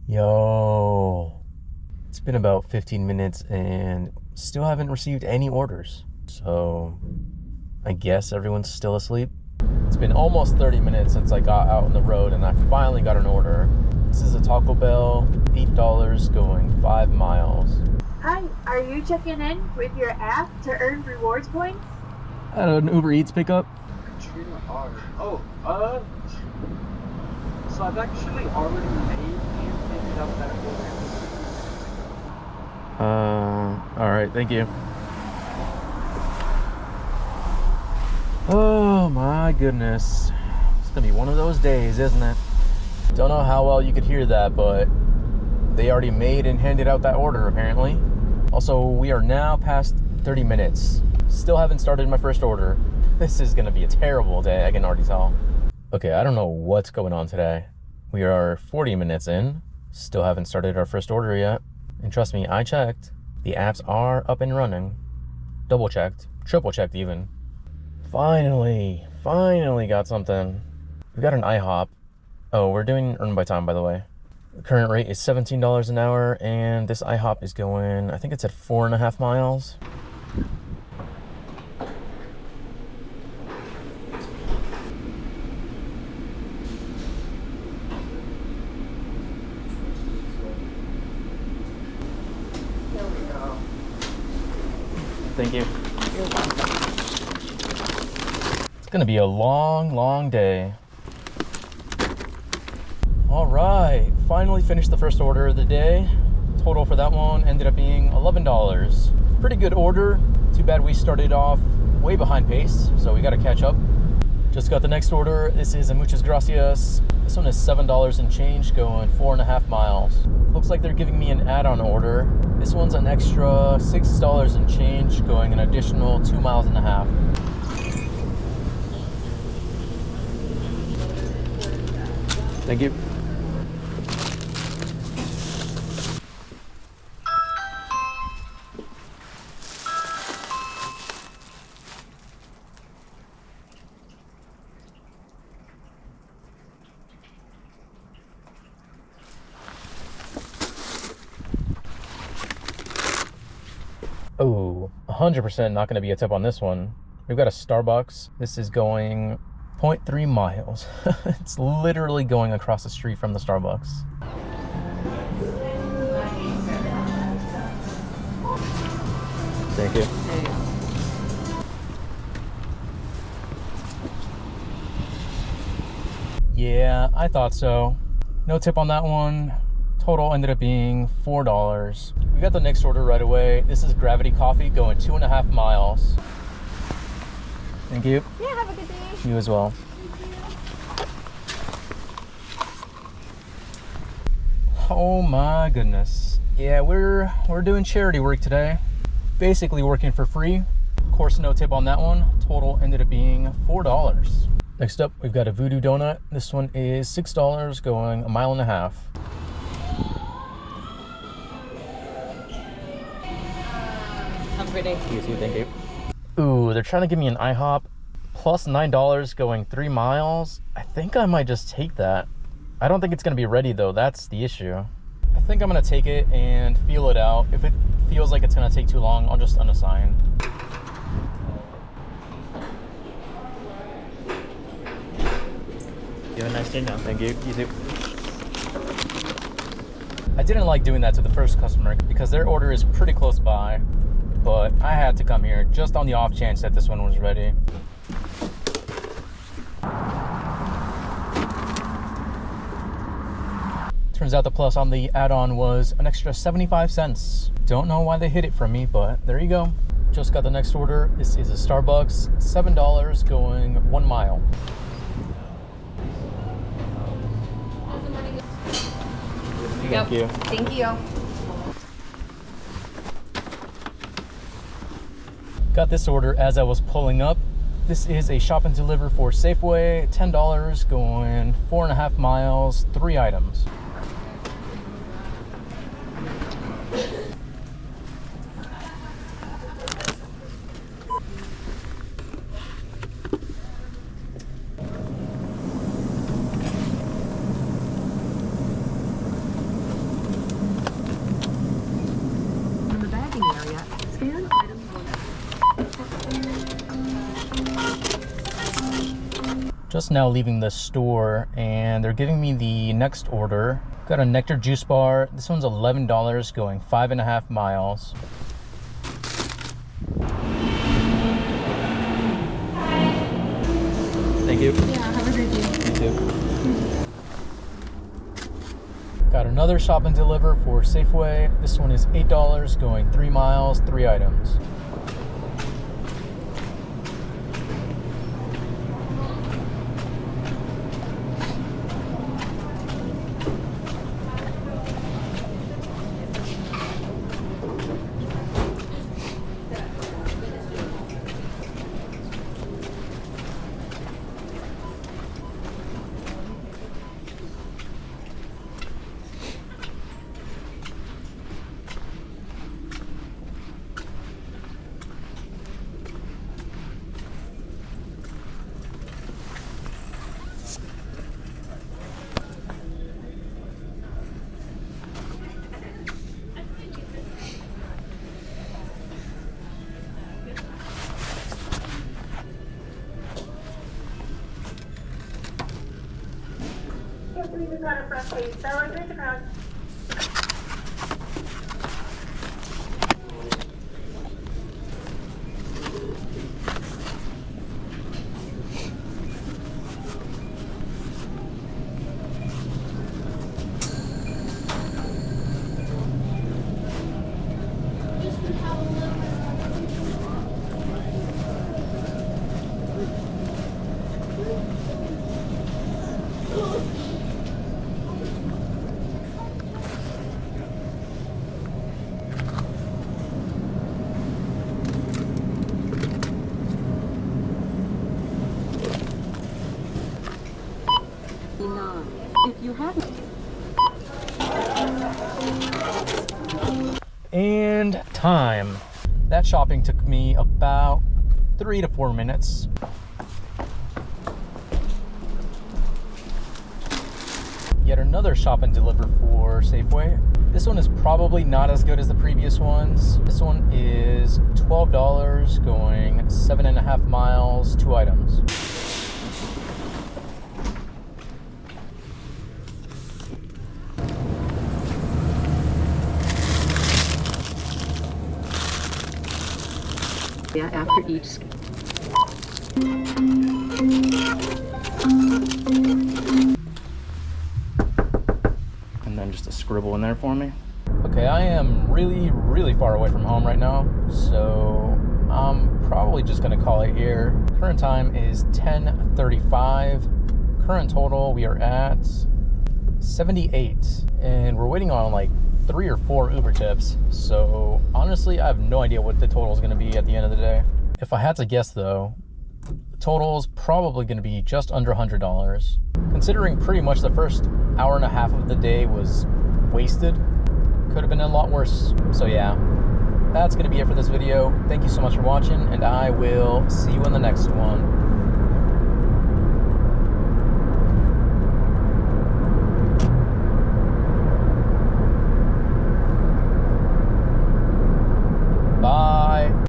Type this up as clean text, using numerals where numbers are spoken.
Yo, it's been about 15 minutes and still haven't received any orders. So I guess everyone's still asleep. It's been almost 30 minutes since I got out on the road and I finally got an order. This is a Taco Bell, $8 going 5 miles. Hi, are you checking in with your app to earn rewards points? An Uber Eats pickup. So I've actually already made you pick up that order. Alright, thank you. Oh my goodness. It's gonna be one of those days, isn't it? Don't know how well you could hear that, but they already made and handed out that order apparently. Also, we are now past 30 minutes. Still haven't started my first order. This is gonna be a terrible day, I can already tell. Okay, I don't know what's going on today. We are 40 minutes in. Still haven't started our first order yet. And trust me, I checked. The apps are up and running. Double checked, triple checked even. Finally got something. We got an IHOP. Oh, we're doing earn by time, by the way. The current rate is $17 an hour, and this IHOP is going, I think it's at 4.5 miles. Thank you. You're welcome. It's gonna be a long day. All right, finally finished the first order of the day. Total for that one ended up being $11. Pretty good order. Too bad we started off way behind pace, so we gotta catch up. Just got the next order. This is a muchas gracias. This one is $7 and change going 4.5 miles. Looks like they're giving me an add-on order. This one's an extra $6 and change going an additional 2.5 miles. Thank you. Oh, 100% not going to be a tip on this one. We've got a Starbucks. This is going 0.3 miles. It's literally going across the street from the Starbucks. Thank you. Yeah, I thought so. No tip on that one. Total ended up being $4. We got the next order right away. This is Gravity Coffee going 2.5 miles. Thank you. Yeah, have a good day. You as well. Oh my goodness. Yeah, we're doing charity work today. Basically working for free. Of course, no tip on that one. Total ended up being $4. Next up, we've got a Voodoo Donut. This one is $6 going 1.5 miles. Have a great day. You too, thank you. Ooh, they're trying to give me an IHOP plus $9 going 3 miles. I think I might just take that. I don't think it's gonna be ready though, that's the issue. I think I'm gonna take it and feel it out. If it feels like it's gonna take too long, I'll just unassign. You have a nice day now. Thank you, you too. I didn't like doing that to the first customer because their order is pretty close by, but I had to come here just on the off chance that this one was ready. Turns out the plus on the add-on was an extra 75 cents. Don't know why they hid it from me, but there you go. Just got the next order. This is a Starbucks, $7 going 1 mile. Thank you. Thank you. Got this order as I was pulling up. This is a shop and deliver for Safeway, $10 going 4.5 miles, 3 items. Just now leaving the store, and they're giving me the next order. Got a nectar juice bar. This one's $11, going 5.5 miles. Thank you. Yeah, have a great day. You too. Got another shop and deliver for Safeway. This one is $8, going 3 miles, 3 items. If you haven't. And time. That shopping took me about 3 to 4 minutes. Yet another shop and deliver for Safeway. This one is probably not as good as the previous ones. This one is $12, going 7.5 miles, 2 items. Yeah, after each. And then just a scribble in there for me. Okay, I am really far away from home right now, so I'm probably just gonna call it here. Current time is 10:35. Current total, we are at 78, and we're waiting on like 3 or 4 Uber tips. So honestly, I have no idea what the total is gonna be at the end of the day. If I had to guess though, the total is probably gonna be just under $100. Considering pretty much the first hour and a half of the day was wasted, could have been a lot worse. So yeah, that's gonna be it for this video. Thank you so much for watching, and I will see you in the next one.